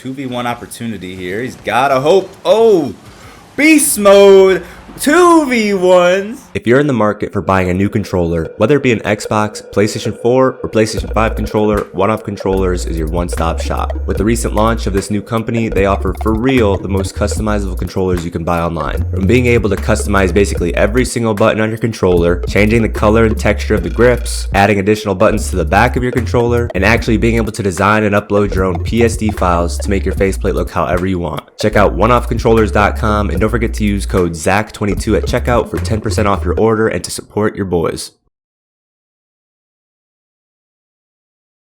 2v1 opportunity here. He's got a hope. Oh, beast mode. 2v1s. If you're in the market for buying a new controller, whether it be an Xbox, PlayStation 4, or PlayStation 5 controller, One-Off Controllers is your one-stop shop. With the recent launch of this new company, they offer for real the most customizable controllers you can buy online. From being able to customize basically every single button on your controller, changing the color and texture of the grips, adding additional buttons to the back of your controller, and actually being able to design and upload your own PSD files to make your faceplate look however you want. Check out oneoffcontrollers.com and don't forget to use code ZACH22 at checkout for 10% off your order and to support your boys.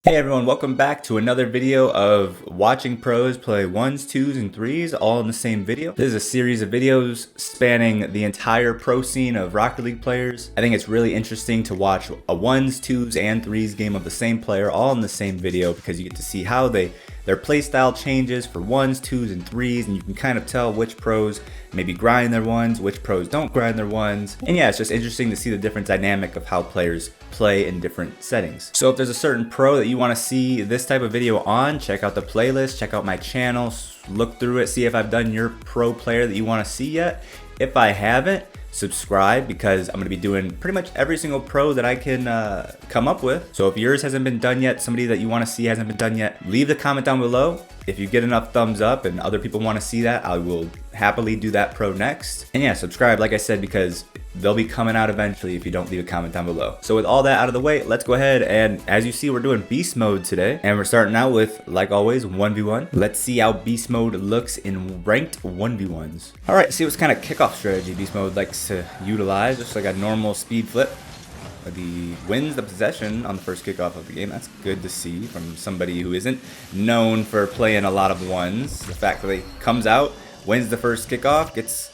Hey everyone, welcome back to another video of watching pros play 1s, 2s, and 3s all in the same video. This is a series of videos spanning the entire pro scene of Rocket League players. I think it's really interesting to watch a 1s, 2s, and 3s game of the same player all in the same video because you get to see how their playstyle changes for 1s, 2s, and 3s, and you can kind of tell which pros maybe grind their 1s, which pros don't grind their 1s. And yeah, it's just interesting to see the different dynamic of how players play in different settings. So if there's a certain pro that you want to see this type of video on, check out the playlist, check out my channel, look through it, see if I've done your pro player that you want to see yet. If I haven't, subscribe because I'm going to be doing pretty much every single pro that I can come up with. So if yours hasn't been done yet, somebody that you want to see hasn't been done yet, leave the comment down below. If you get enough thumbs up and other people want to see that, I will happily do that pro next. And yeah, subscribe like I said because they'll be coming out eventually if you don't leave a comment down below. So with all that out of the way, let's go ahead and as you see, we're doing beast mode today. And we're starting out with, like always, 1v1. Let's see how beast mode looks in ranked 1v1s. All right, see what kind of kickoff strategy beast mode likes to utilize. Just like a normal speed flip. He wins the possession on the first kickoff of the game. That's good to see from somebody who isn't known for playing a lot of 1s. The fact that he comes out, wins the first kickoff, gets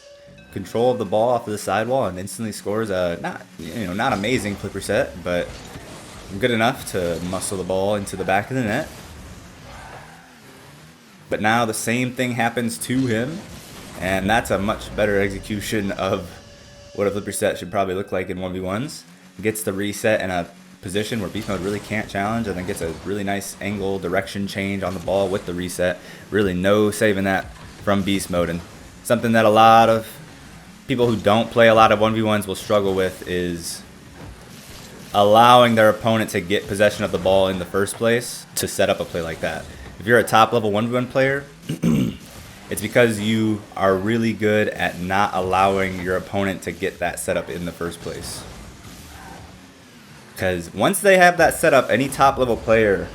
control of the ball off of the sidewall, and instantly scores a not amazing flip reset, but good enough to muscle the ball into the back of the net. But now the same thing happens to him, and that's a much better execution of what a flip reset should probably look like in 1v1s. Gets the reset in a position where beast mode really can't challenge, and then gets a really nice angle direction change on the ball with the reset. Really no saving that from beast mode, and something that a lot of people who don't play a lot of 1v1s will struggle with is allowing their opponent to get possession of the ball in the first place to set up a play like that. If you're a top level 1v1 player, it's because you are really good at not allowing your opponent to get that setup in the first place. Because once they have that set up, any top level player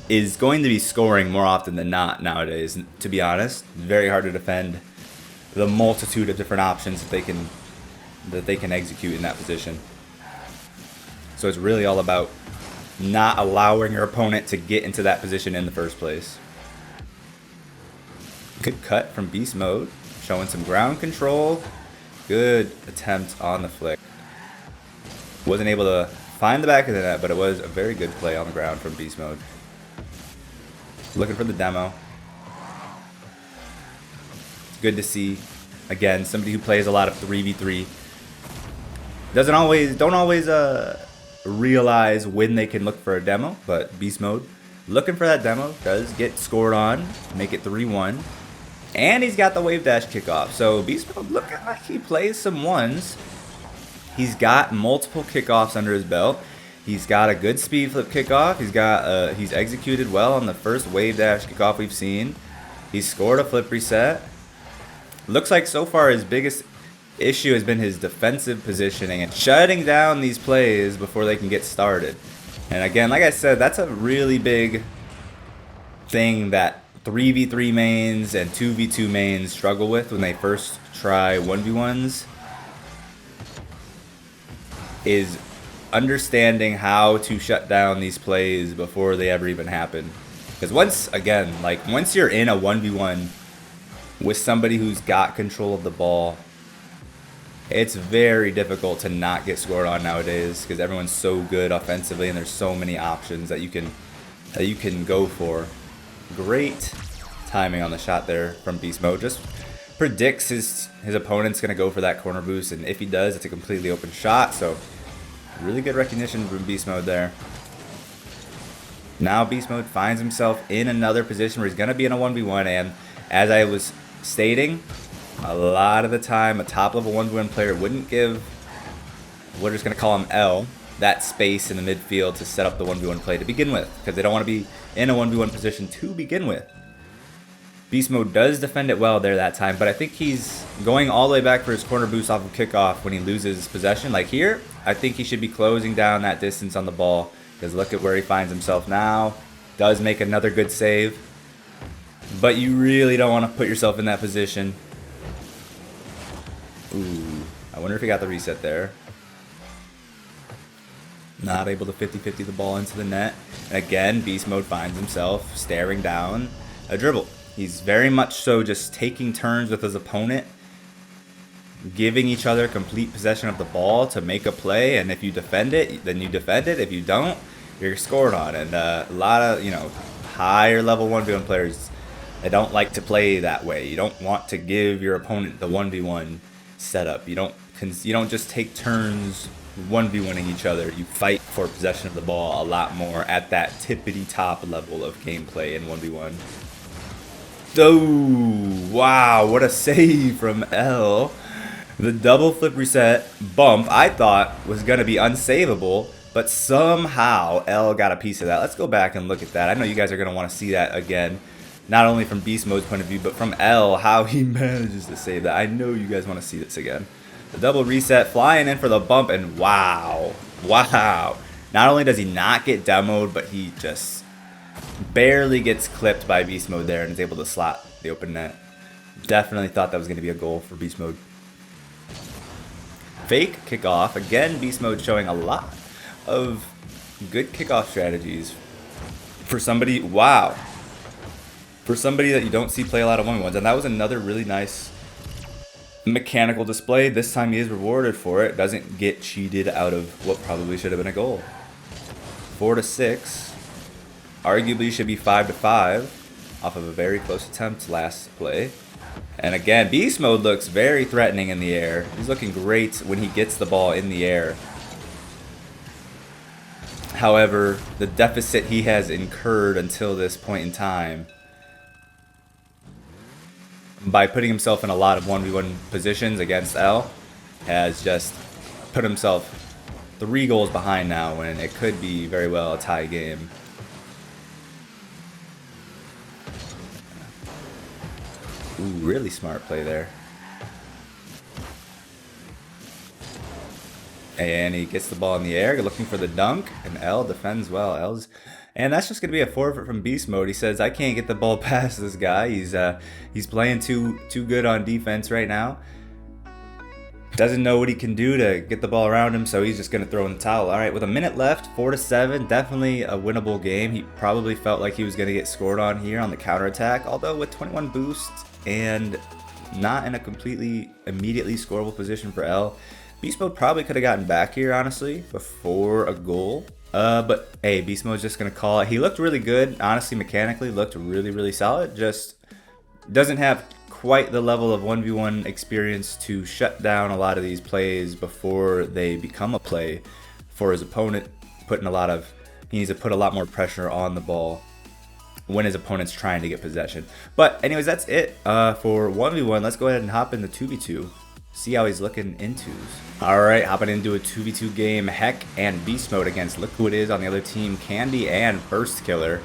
is going to be scoring more often than not nowadays. To be honest, it's very hard to defend the multitude of different options that they can execute in that position. So it's really all about not allowing your opponent to get into that position in the first place. Good cut from beast mode, showing some ground control. Good attempt on the flick. Wasn't able to find the back of the net, but it was a very good play on the ground from beast mode. Looking for the demo. It's good to see, again, somebody who plays a lot of 3v3 don't always realize when they can look for a demo, but beast mode looking for that demo, does get scored on, make it 3-1, and he's got the wave dash kickoff. So beast mode looking like he plays some 1s. He's got multiple kickoffs under his belt. He's got a good speed flip kickoff. He's executed well on the first wave dash kickoff we've seen. He's scored a flip reset. Looks like so far his biggest issue has been his defensive positioning and shutting down these plays before they can get started. And again, like I said, that's a really big thing that 3v3 mains and 2v2 mains struggle with when they first try 1v1s. Is understanding how to shut down these plays before they ever even happen. Because once you're in a 1v1 with somebody who's got control of the ball, it's very difficult to not get scored on nowadays because everyone's so good offensively and there's so many options that you can go for. Great timing on the shot there from beast mode. Just predicts his opponent's going to go for that corner boost, and if he does, it's a completely open shot. So really good recognition from beast mode there. Now Beast Mode finds himself in another position where he's going to be in a 1v1, and as I was stating, a lot of the time a top level 1v1 player wouldn't give, we're just going to call him L, that space in the midfield to set up the 1v1 play to begin with, because they don't want to be in a 1v1 position to begin with. Beast Mode does defend it well there that time, but I think he's going all the way back for his corner boost off of kickoff when he loses possession. Like here, I think he should be closing down that distance on the ball, because look at where he finds himself now. Does make another good save, but you really don't want to put yourself in that position. Ooh, I wonder if he got the reset there. Not able to 50-50 the ball into the net. And again, Beast Mode finds himself staring down a dribble. He's very much so just taking turns with his opponent, giving each other complete possession of the ball to make a play. And if you defend it, then you defend it. If you don't, you're scored on. And a lot of, higher level 1v1 players, they don't like to play that way. You don't want to give your opponent the 1v1 setup. You don't just take turns 1v1ing each other. You fight for possession of the ball a lot more at that tippity top level of gameplay in 1v1. Oh, wow, what a save from L. The double flip reset bump I thought was going to be unsavable, but somehow L got a piece of that. Let's go back and look at that. I know you guys are going to want to see that again, not only from Beast Mode's point of view, but from L, how he manages to save that. I know you guys want to see this again. The double reset, flying in for the bump, and wow. Not only does he not get demoed, but he just barely gets clipped by Beast Mode there and is able to slot the open net. Definitely thought that was going to be a goal for Beast Mode. Fake kickoff. Again, Beast Mode showing a lot of good kickoff strategies for somebody, wow. For somebody that you don't see play a lot of 1v1s. And that was another really nice mechanical display. This time he is rewarded for it. Doesn't get cheated out of what probably should have been a goal. 4-6. Arguably should be 5-5 off of a very close attempt last play. And again, Beast Mode looks very threatening in the air. He's looking great when he gets the ball in the air. However, the deficit he has incurred until this point in time by putting himself in a lot of 1v1 positions against L has just put himself 3 goals behind now when it could be very well a tie game. Ooh, really smart play there. And he gets the ball in the air, looking for the dunk, and L defends well. And that's just going to be a forfeit from Beast Mode. He says, I can't get the ball past this guy. He's playing too good on defense right now. Doesn't know what he can do to get the ball around him, so he's just going to throw in the towel. All right, with a minute left, 4-7, definitely a winnable game. He probably felt like he was going to get scored on here on the counterattack, although with 21 boosts and not in a completely immediately scoreable position for L, Beast Mode probably could have gotten back here, honestly, before a goal. But hey, Beast Mode's just going to call it. He looked really good, honestly, mechanically, looked really solid. Just doesn't have quite the level of 1v1 experience to shut down a lot of these plays before they become a play for his opponent. He needs to put a lot more pressure on the ball when his opponent's trying to get possession. But anyways, that's it for 1v1. Let's go ahead and hop into 2v2. See how he's looking in 2s. Alright, hopping into a 2v2 game. Heck and Beast Mode against, look who it is on the other team, Candy and First Killer.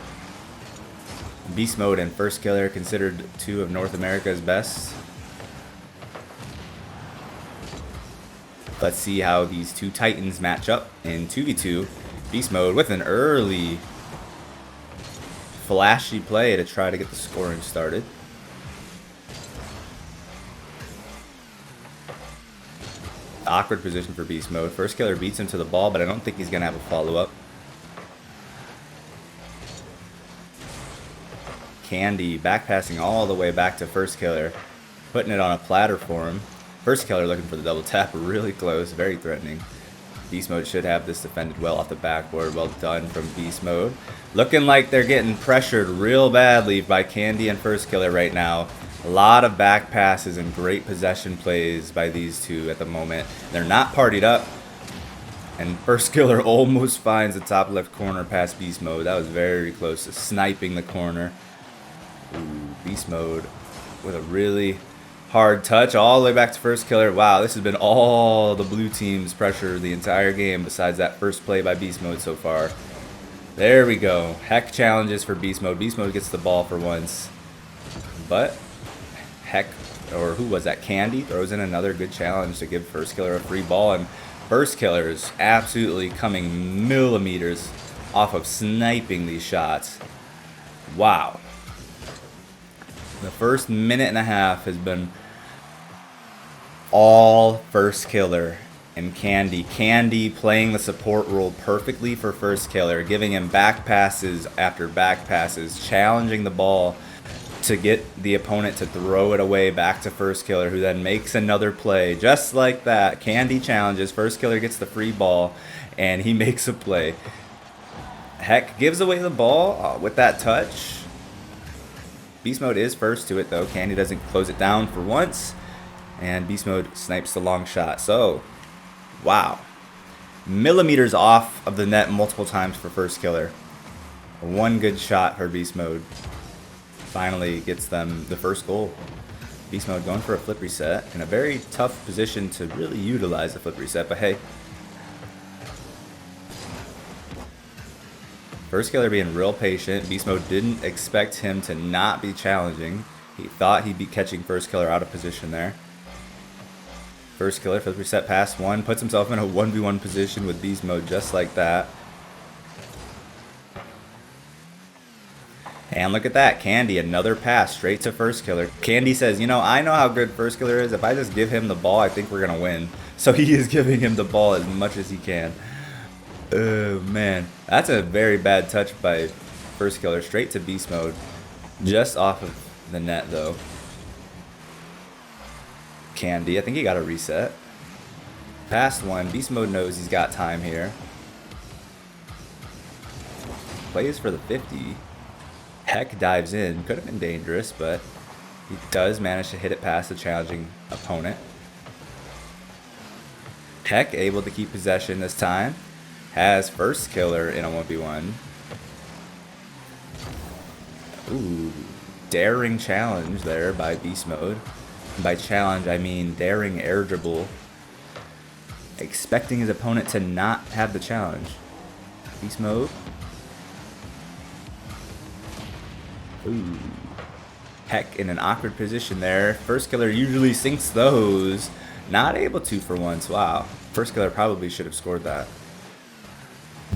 Beast Mode and First Killer considered 2 of North America's best. Let's see how these 2 Titans match up in 2v2. Beast Mode with an early flashy play to try to get the scoring started. Awkward position for Beast Mode. First Killer beats him to the ball, but I don't think he's going to have a follow-up. Candy back passing all the way back to First Killer, putting it on a platter for him. First Killer looking for the double tap, really close, very threatening. Beast Mode should have this defended well off the backboard. Well done from Beast Mode. Looking like they're getting pressured real badly by Candy and First Killer right now. A lot of back passes and great possession plays by these 2 at the moment. They're not partied up. And first killer almost finds the top left corner past beast mode. That was very close to sniping the corner. Ooh, beast mode with a really hard touch all the way back to first killer. Wow, this has been all the blue team's pressure the entire game besides that first play by beast mode so far. There we go. Heck challenges for beast mode. Beast mode gets the ball for once. But Heck, or who was that? Candy throws in another good challenge to give first killer a free ball, and first killer is absolutely coming millimeters off of sniping these shots. Wow. The first minute and a half has been all first killer and Candy. Candy playing the support role perfectly for first killer, giving him back passes after back passes, challenging the ball to get the opponent to throw it away back to first killer, who then makes another play just like that. Candy challenges, first killer gets the free ball, and he makes a play. Heck gives away the ball with that touch. Beast mode is first to it though. Candy doesn't close it down for once, and beast mode snipes the long shot. So, wow. Millimeters off of the net multiple times for first killer. One good shot for beast mode finally gets them the first goal. Beast mode going for a flip reset in a very tough position to really utilize the flip reset, but hey. First killer being real patient. Beast mode didn't expect him to not be challenging. He thought he'd be catching first killer out of position there. First killer flip reset past one, puts himself in a 1v1 position with beast mode just like that. And look at that, Candy, another pass straight to first killer. Candy says, you know, I know how good first killer is. If I just give him the ball, I think we're gonna win. So he is giving him the ball as much as he can. Oh man, that's a very bad touch by first killer, straight to beast mode. Just off of the net though. Candy, I think he got a reset. Past one, beast mode knows he's got time here. Plays for the 50. Heck dives in, could have been dangerous, but he does manage to hit it past the challenging opponent. Heck able to keep possession this time. Has first killer in a 1v1. Ooh, daring challenge there by beast mode. And by challenge, I mean daring air dribble. Expecting his opponent to not have the challenge. Beast mode. Ooh. Heck in an awkward position there. First killer usually sinks those. Not able to for once. Wow. First killer probably should have scored that.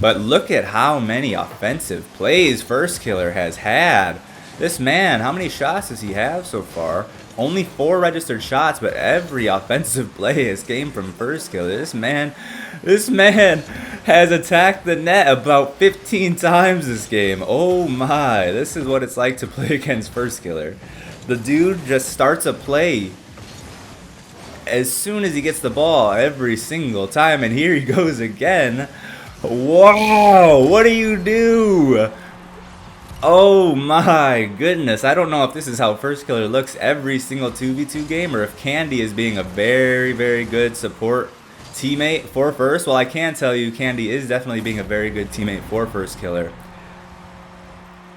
But look at how many offensive plays first killer has had. This man, how many shots does he have so far? Only 4 registered shots, but every offensive play has came from first killer. This man has attacked the net about 15 times this game. Oh my, this is what it's like to play against first killer. The dude just starts a play as soon as he gets the ball every single time, and here he goes again. Wow, what do you do? Oh my goodness, I don't know if this is how first killer looks every single 2v2 game, or if Candy is being a very, very good support teammate for first. Well, I can tell you Candy is definitely being a very good teammate for first killer.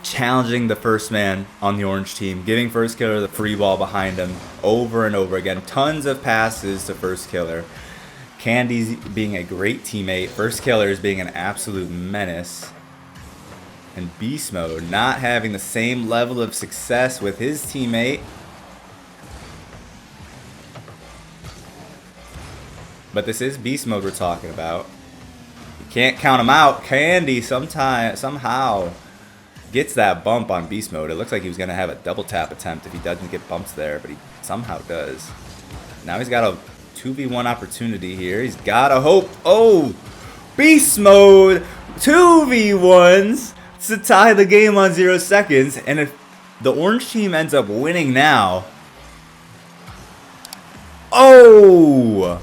Challenging the first man on the orange team, giving first killer the free ball behind him over and over again. Tons of passes to first killer. Candy's being a great teammate. First killer is being an absolute menace. And beast mode not having the same level of success with his teammate. But this is beast mode we're talking about. You can't count him out. Candy somehow gets that bump on beast mode. It looks like he was going to have a double tap attempt if he doesn't get bumps there, but he somehow does. Now he's got a 2v1 opportunity here. He's got a hope. Oh, beast mode 2v1s to tie the game on 0 seconds. And if the orange team ends up winning now, oh,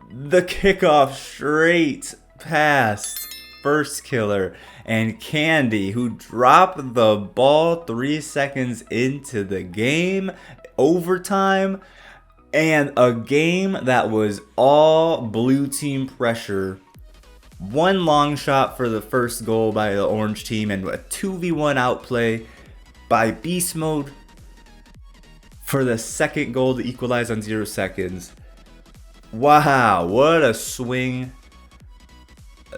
the kickoff straight past first killer and Candy, who dropped the ball 3 seconds into the game, overtime, and a game that was all blue team pressure One long shot for the first goal by the orange team, and a 2v1 outplay by Beast Mode for the second goal to equalize on 0 seconds. Wow, what a swing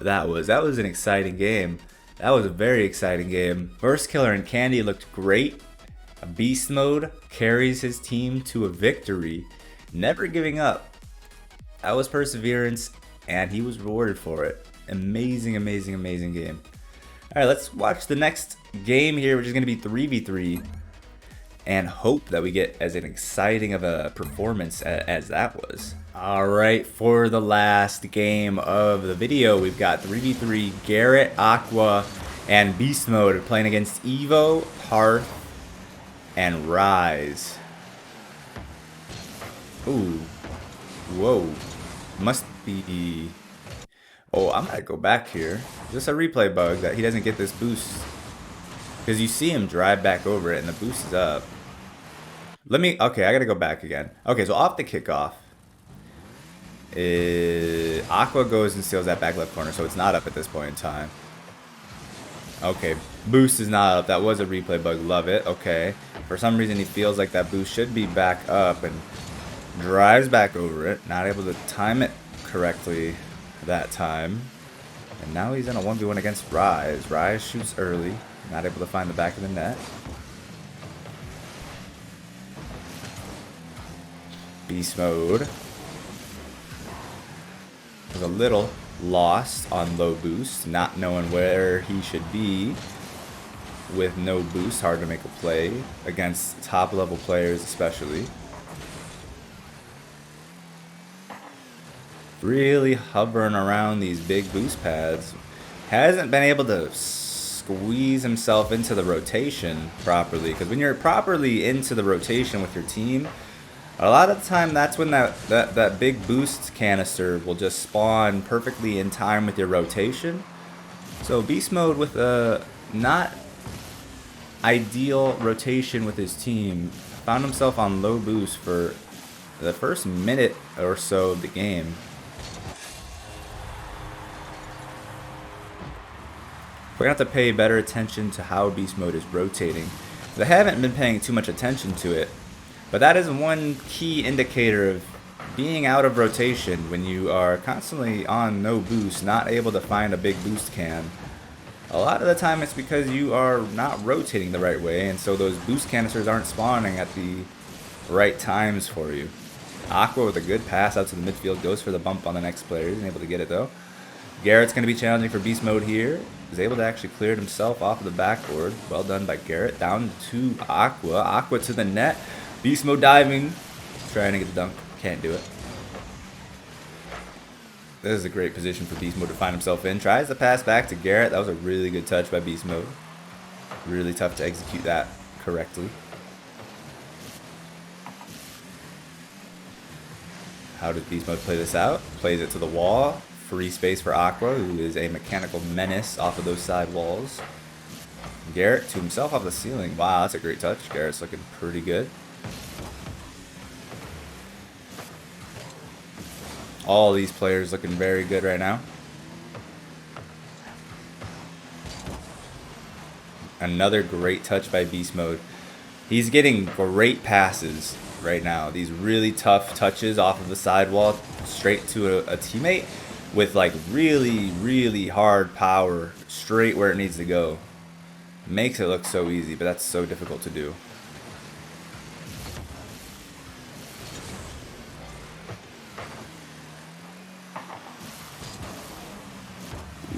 that was. That was an exciting game. That was a very exciting game. First Killer and Candy looked great. Beast Mode carries his team to a victory, never giving up. That was perseverance, and he was rewarded for it. Amazing, amazing, amazing game. All right, let's watch the next game here, which is going to be 3v3, and hope that we get as an exciting of a performance as that was. All right, for the last game of the video, we've got 3v3 Garrett, Aqua, and Beast Mode playing against Evo, Hearth, and Rise. Ooh, whoa, must be. Oh, I'm gonna go back here. Just a replay bug that he doesn't get this boost, because you see him drive back over it and the boost is up. Okay, I gotta go back again. Okay, so off the kickoff, Aqua goes and steals that back left corner, so it's not up at this point in time. Okay, boost is not up. That was a replay bug. Love it. Okay, for some reason he feels like that boost should be back up and drives back over it. Not able to time it correctly that time, and now he's in a 1v1 against Rise. Rise shoots early, not able to find the back of the net. Beast Mode was a little lost on low boost, not knowing where he should be with no boost. Hard to make a play against top level players, especially. Really hovering around these big boost pads. Hasn't been able to squeeze himself into the rotation properly, because when you're properly into the rotation with your team, a lot of the time that's when that big boost canister will just spawn perfectly in time with your rotation. So Beast Mode with a not ideal rotation with his team found himself on low boost for the first minute or so of the game. We're going to have to pay better attention to how Beast Mode is rotating. I haven't been paying too much attention to it, but that is one key indicator of being out of rotation when you are constantly on no boost, not able to find a big boost can. A lot of the time it's because you are not rotating the right way, and so those boost canisters aren't spawning at the right times for you. Aqua with a good pass out to the midfield, goes for the bump on the next player. He isn't able to get it though. Garrett's going to be challenging for Beast Mode here. He's able to actually clear himself off of the backboard. Well done by Garrett. Down to Aqua. Aqua to the net. Beast Mode diving. Trying to get the dunk. Can't do it. This is a great position for Beast Mode to find himself in. Tries to pass back to Garrett. That was a really good touch by Beast Mode. Really tough to execute that correctly. How does Beast Mode play this out? Plays it to the wall. Free space for Aqua, who is a mechanical menace off of those side walls. Garrett to himself off the ceiling. Wow, that's a great touch. Garrett's looking pretty good. All these players looking very good right now. Another great touch by Beast Mode. He's getting great passes right now. These really tough touches off of the sidewall straight to a teammate with like really, really hard power straight where it needs to go. Makes it look so easy, but that's so difficult to do.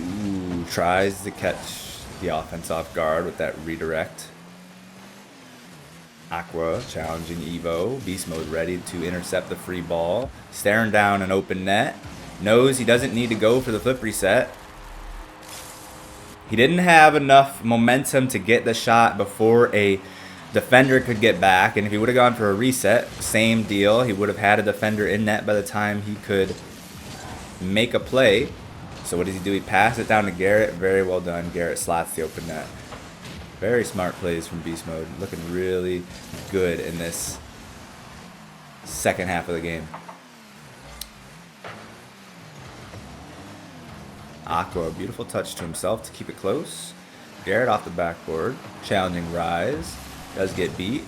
Ooh, tries to catch the offense off guard with that redirect. Aqua challenging Evo. Beast Mode ready to intercept the free ball. Staring down an open net. Knows he doesn't need to go for the flip reset. He didn't have enough momentum to get the shot before a defender could get back. And if he would have gone for a reset, same deal. He would have had a defender in net by the time he could make a play. So what does he do? He passes it down to Garrett. Very well done. Garrett slots the open net. Very smart plays from Beast Mode. Looking really good in this second half of the game. Aqua, beautiful touch to himself to keep it close. Garrett off the backboard, challenging Rise, does get beat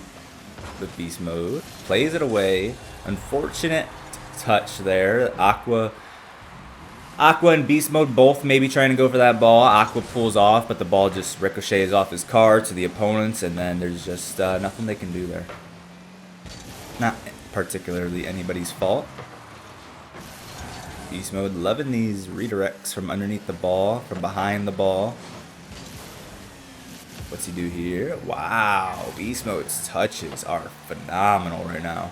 with Beast Mode, plays it away. Unfortunate touch there. Aqua and Beast Mode both maybe trying to go for that ball. Aqua pulls off, but the ball just ricochets off his car to the opponents, and then there's just nothing they can do there. Not particularly anybody's fault. Beast Mode loving these redirects from underneath the ball, from behind the ball. What's he do here? Wow, Beast Mode's touches are phenomenal right now.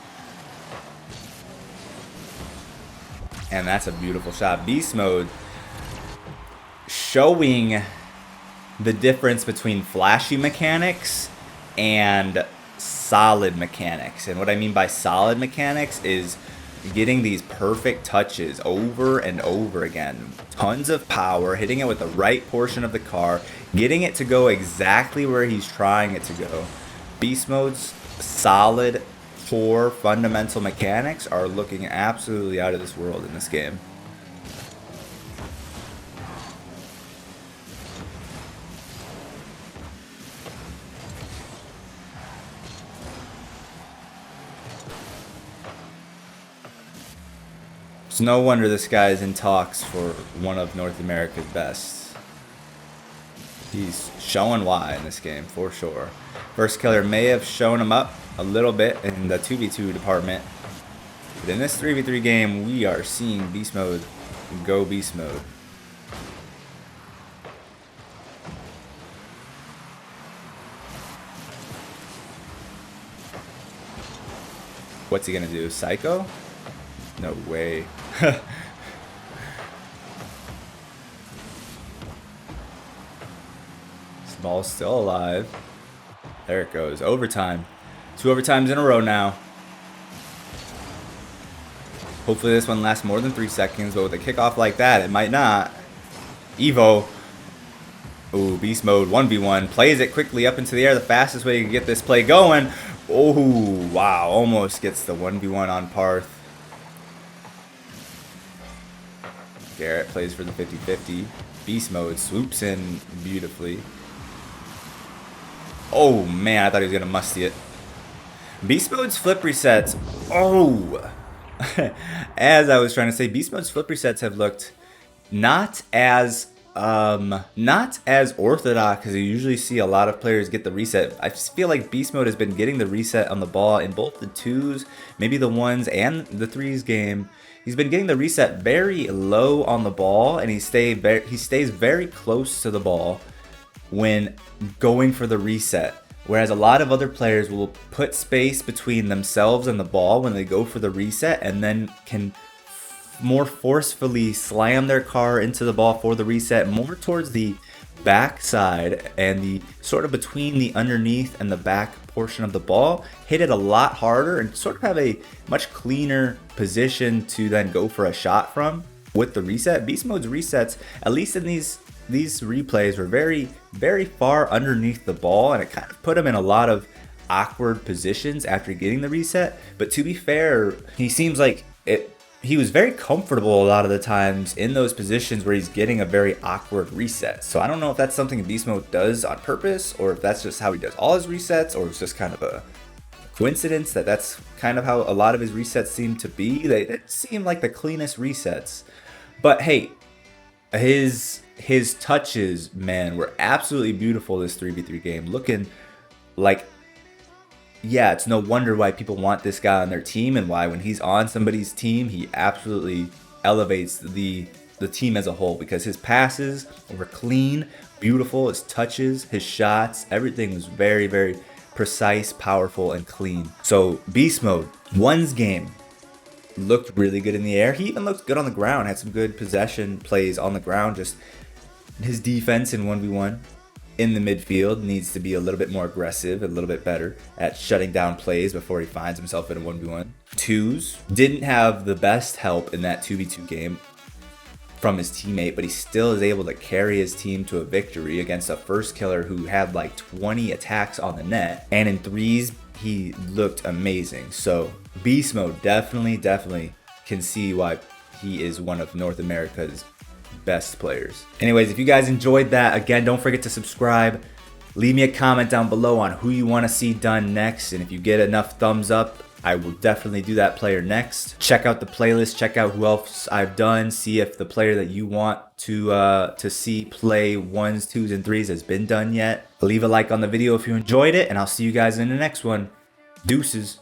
And that's a beautiful shot. Beast Mode showing the difference between flashy mechanics and solid mechanics. And what I mean by solid mechanics is getting these perfect touches over and over again. Tons of power, hitting it with the right portion of the car, getting it to go exactly where he's trying it to go. Beast Mode's solid core fundamental mechanics are looking absolutely out of this world in this game. It's no wonder this guy is in talks for one of North America's best. He's showing why in this game, for sure. First killer may have shown him up a little bit in the 2v2 department. But in this 3v3 game, we are seeing Beast Mode go Beast Mode. What's he gonna do? Psycho? No way. Small's still alive. There it goes. Overtime. 2 overtimes in a row now. Hopefully this one lasts more than 3 seconds, but with a kickoff like that, it might not. Evo. Ooh, Beast Mode 1v1. Plays it quickly up into the air. The fastest way to get this play going. Oh, wow. Almost gets the 1v1 on Parth. Garrett plays for the 50-50. Beast Mode swoops in beautifully. Oh, man. I thought he was going to musty it. Beast Mode's flip resets. Oh. As I was trying to say, Beast Mode's flip resets have looked not as orthodox as you usually see a lot of players get the reset. I just feel like Beast Mode has been getting the reset on the ball in both the 2s, maybe the 1s and the 3s game. He's been getting the reset very low on the ball, and he stays very close to the ball when going for the reset. Whereas a lot of other players will put space between themselves and the ball when they go for the reset, and then can more forcefully slam their car into the ball for the reset, more towards the back side and the sort of between the underneath and the back portion of the ball, hit it a lot harder and sort of have a much cleaner position to then go for a shot from with the reset. Beast Mode's resets, at least in these replays, were very, very far underneath the ball, and it kind of put him in a lot of awkward positions after getting the reset. But to be fair, he seems like he was very comfortable a lot of the times in those positions where he's getting a very awkward reset. So I don't know if that's something Beast Mode does on purpose, or if that's just how he does all his resets, or it's just kind of a coincidence that that's kind of how a lot of his resets seem to be. They seem like the cleanest resets. But hey, his touches, man, were absolutely beautiful this 3v3 game. Looking like, yeah, it's no wonder why people want this guy on their team, and why when he's on somebody's team, he absolutely elevates the team as a whole, because his passes were clean, beautiful, his touches, his shots, everything was very, very precise, powerful, and clean. So Beast Mode, one's game, looked really good in the air. He even looked good on the ground, had some good possession plays on the ground. Just his defense in 1v1 in the midfield needs to be a little bit more aggressive, a little bit better at shutting down plays before he finds himself in a 1v1. 2s didn't have the best help in that 2v2 game from his teammate, but he still is able to carry his team to a victory against a first killer who had like 20 attacks on the net. And in 3s, he looked amazing. So Beast Mode definitely can see why he is one of North America's best players. Anyways, if you guys enjoyed that, again, don't forget to subscribe. Leave me a comment down below on who you want to see done next, and if you get enough thumbs up, I will definitely do that player next. Check out the playlist, check out who else I've done, see if the player that you want to see play 1s, 2s, and 3s has been done yet. Leave a like on the video if you enjoyed it, and I'll see you guys in the next one. Deuces.